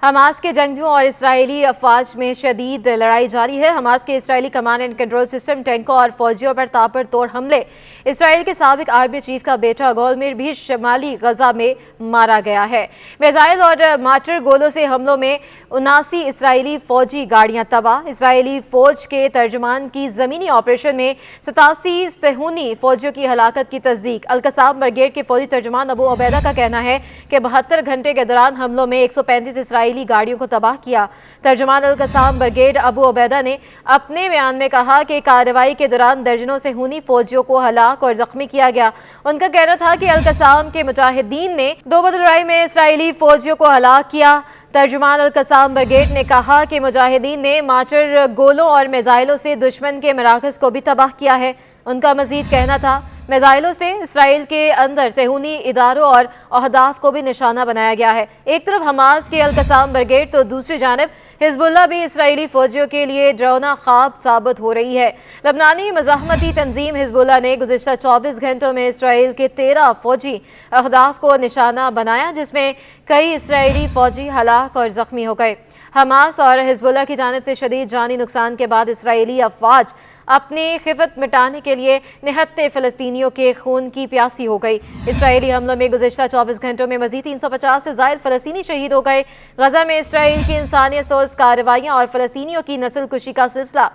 Hamas کے جنگجوؤں اور اسرائیلی افواج میں شدید لڑائی جاری ہے۔ حماس کے اسرائیلی کمانڈ اینڈ کنٹرول سسٹم ٹینکوں اور فوجیوں پر تابڑ توڑ حملے۔ اسرائیل کے سابق آرمی چیف کا بیٹا گولمیر بھی شمالی غزہ میں مارا گیا ہے۔ میزائل اور مارٹر گولوں سے حملوں میں 79 اسرائیلی فوجی گاڑیاں تباہ۔ اسرائیلی فوج کے ترجمان کی زمینی آپریشن میں 87 صہیونی فوجیوں کی ہلاکت کی تصدیق۔ القصام بریگیڈ کے فوجی ترجمان ابو عبیدہ کا کہنا ہے کہ 72 گھنٹے کے دوران حملوں میں 135 اسرائیلی گاڑیوں کو تباہ کیا۔ ترجمان القصام بریگیڈ ابو عبیدہ نے اپنے بیان میں کہا کہ کارروائی کے دوران درجنوں صہیونی فوجیوں کو ہلاک اور زخمی کیا گیا۔ ان کا کہنا تھا کہ القصام کے مجاہدین نے دوبدر لڑائی میں اسرائیلی فوجیوں کو ہلاک کیا۔ ترجمان القصام بریگیڈ نے کہا کہ مجاہدین نے مارٹر گولوں اور میزائلوں سے دشمن کے مراکز کو بھی تباہ کیا ہے۔ ان کا مزید کہنا تھا میزائلوں سے اسرائیل کے اندر صہیونی اداروں اور اہداف کو بھی نشانہ بنایا گیا ہے۔ ایک طرف حماس کے القصام بریگیڈ تو دوسری جانب حزب اللہ بھی اسرائیلی فوجیوں کے لیے ڈراؤنا خواب ثابت ہو رہی ہے۔ لبنانی مزاحمتی تنظیم حزب اللہ نے گزشتہ 24 گھنٹوں میں اسرائیل کے 13 فوجی اہداف کو نشانہ بنایا، جس میں کئی اسرائیلی فوجی ہلاک اور زخمی ہو گئے۔ حماس اور حزب اللہ کی جانب سے شدید جانی نقصان کے بعد اسرائیلی افواج اپنی خفت مٹانے کے لیے نہتے فلسطینیوں کے خون کی پیاسی ہو گئی۔ اسرائیلی حملوں میں گزشتہ 24 گھنٹوں میں مزید 350 سے زائد فلسطینی شہید ہو گئے۔ غزہ میں اسرائیل کی انسانیت سوز کارروائیاں اور فلسطینیوں کی نسل کشی کا سلسلہ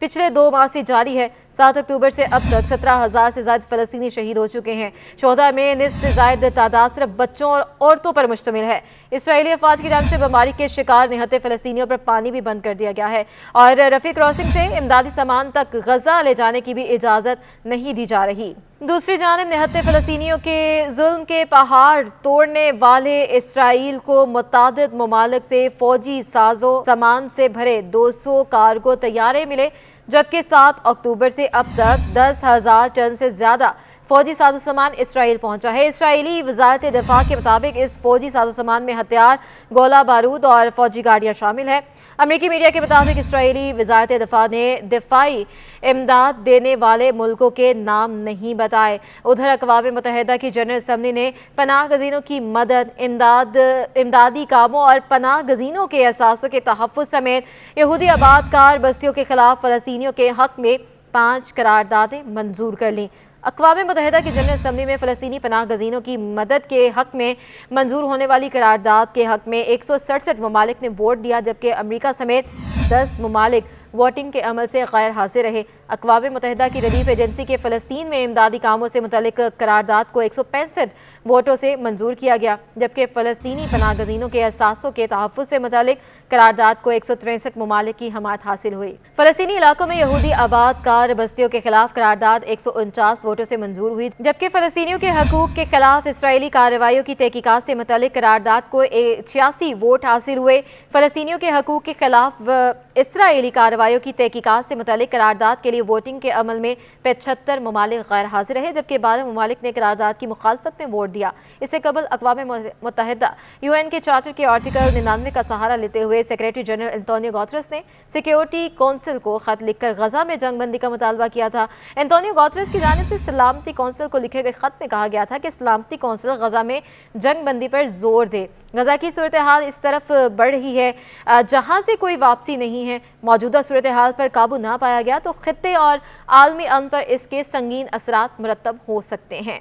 پچھلے 2 ماہ سے جاری ہے۔ 7 اکتوبر سے اب تک 17,000 سے زائد فلسطینی شہید ہو چکے ہیں۔ شہداء میں نصف سے زائد تعداد صرف بچوں اور عورتوں پر مشتمل ہے۔ اسرائیلی افواج کی جانب سے بیماری کے شکار نہتے فلسطینیوں پر پانی بھی بند کر دیا گیا ہے اور رفیع کراسنگ سے امدادی سامان تک غزہ لے جانے کی بھی اجازت نہیں دی جا رہی۔ دوسری جانب نہتے فلسطینیوں کے ظلم کے پہاڑ توڑنے والے اسرائیل کو متعدد ممالک سے فوجی سازو سامان سے بھرے 200 کارگو طیارے ملے، جبکہ 7 اکتوبر سے اب تک 10,000 ٹن سے زیادہ فوجی ساز و سامان اسرائیل پہنچا ہے۔ اسرائیلی وزارت دفاع کے مطابق اس فوجی ساز و سامان میں ہتھیار، گولہ بارود اور فوجی گاڑیاں شامل ہیں۔ امریکی میڈیا کے مطابق اسرائیلی وزارت دفاع نے دفاعی امداد دینے والے ملکوں کے نام نہیں بتائے۔ ادھر اقوام متحدہ کی جنرل اسمبلی نے پناہ گزینوں کی مدد، امدادی کاموں اور پناہ گزینوں کے اثاثوں کے تحفظ سمیت یہودی آباد کار بستیوں کے خلاف فلسطینیوں کے حق میں 5 قراردادیں منظور کر لیں۔ اقوام متحدہ کی جنرل اسمبلی میں فلسطینی پناہ گزینوں کی مدد کے حق میں منظور ہونے والی قرارداد کے حق میں 167 ممالک نے ووٹ دیا، جبکہ امریکہ سمیت 10 ممالک ووٹنگ کے عمل سے غیر حاضر رہے۔ اقوام متحدہ کی ریلیف ایجنسی کے فلسطین میں امدادی کاموں سے متعلق قرارداد کو 165 ووٹوں سے منظور کیا گیا، جبکہ فلسطینی پناہ گزینوں کے اثاثوں کے تحفظ سے متعلق قرارداد کو 163 ممالک کی حمایت حاصل ہوئی۔ فلسطینی علاقوں میں یہودی آباد کار بستیوں کے خلاف قرارداد 149 ووٹوں سے منظور ہوئی، جبکہ فلسطینیوں کے حقوق کے خلاف اسرائیلی کارروائیوں کی تحقیقات سے متعلق قرارداد کو 86 ووٹ حاصل ہوئے۔ فلسطینیوں کے حقوق کے خلاف اسرائیلی کارروائیوں کی تحقیقات سے متعلق قرارداد کے لیے ووٹنگ کے عمل میں 75 ممالک غیر حاضر رہے، جبکہ 12 ممالک نے قرارداد کی مخالفت میں ووٹ دیا۔ اس سے قبل اقوام متحدہ UN کے چارٹر کے آرٹیکل 99 کا سہارا لیتے ہوئے سیکریٹری جنرل انتونیو گوتریس نے سیکیورٹی کونسل کو خط لکھ کر غزہ میں جنگ بندی کا مطالبہ کیا تھا۔ انتونیو گوتریس کی جانب سے سلامتی کونسل کو لکھے گئے خط میں کہا گیا تھا کہ سلامتی کونسل غزہ میں جنگ بندی پر زور دے۔ غزہ کی صورتحال اس طرف بڑھ رہی ہے جہاں سے کوئی واپسی نہیں ہے۔ موجودہ صورتحال پر قابو نہ پایا گیا تو خطے اور عالمی امن پر اس کے سنگین اثرات مرتب ہو سکتے ہیں۔